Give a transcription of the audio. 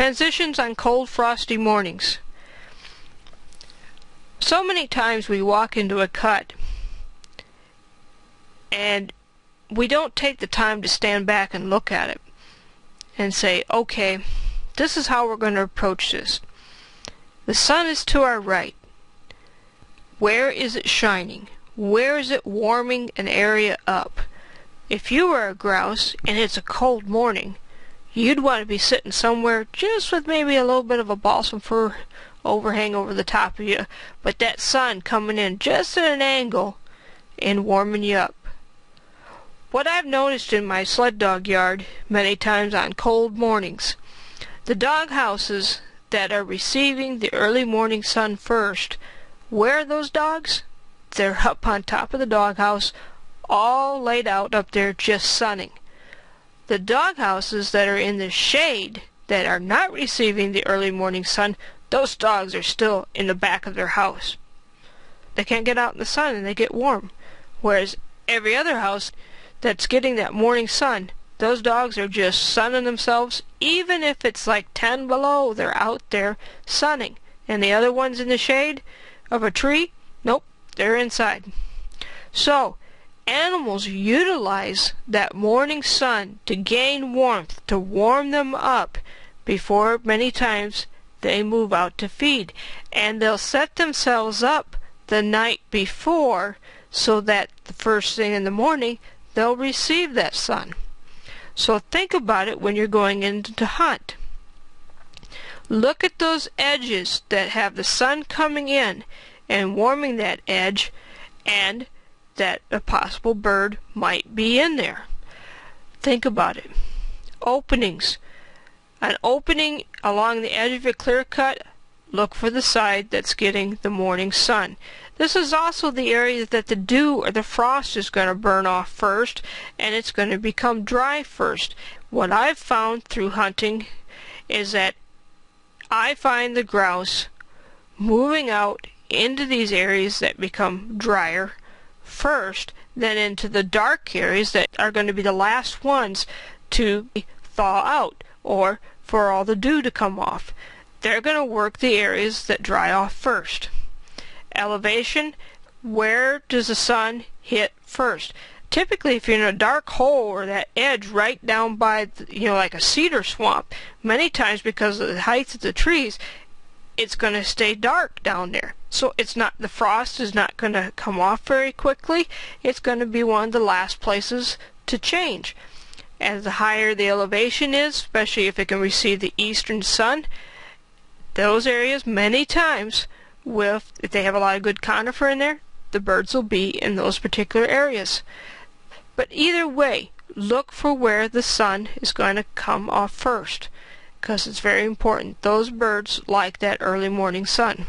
Transitions on cold, frosty mornings. So many times we walk into a cut and we don't take the time to stand back and look at it and say, okay, this is how we're going to approach this. The sun is to our right. Where is it shining? Where is it warming an area up? If you were a grouse and it's a cold morning, you'd want to be sitting somewhere just with maybe a little bit of a balsam fir overhang over the top of you, but that sun coming in just at an angle and warming you up. What I've noticed in my sled dog yard many times on cold mornings, the dog houses that are receiving the early morning sun first, where are those dogs? They're up on top of the doghouse, all laid out up there just sunning. The dog houses that are in the shade that are not receiving the early morning sun, those dogs are still in the back of their house. They can't get out in the sun and they get warm. Whereas every other house that's getting that morning sun, those dogs are just sunning themselves. Even if it's like 10 below, they're out there sunning. And the other ones in the shade of a tree, nope, they're inside. So animals utilize that morning sun to gain warmth, to warm them up before many times they move out to feed. And they'll set themselves up the night before so that the first thing in the morning they'll receive that sun. So think about it when you're going in to hunt. Look at those edges that have the sun coming in and warming that edge, and that a possible bird might be in there. Think about it. Openings. An opening along the edge of a clear cut, look for the side that's getting the morning sun. This is also the area that the dew or the frost is going to burn off first, and it's going to become dry first. What I've found through hunting is that I find the grouse moving out into these areas that become drier first, then into the dark areas that are going to be the last ones to thaw out or for all the dew to come off. They're going to work the areas that dry off first. Elevation, where does the sun hit first? Typically, if you're in a dark hole or that edge right down by, like a cedar swamp, many times because of the height of the trees, it's going to stay dark down there. So the frost is not going to come off very quickly. It's going to be one of the last places to change. As the higher the elevation is, especially if it can receive the eastern sun, those areas many times, if they have a lot of good conifer in there, the birds will be in those particular areas. But either way, look for where the sun is going to come off first, because it's very important. Those birds like that early morning sun.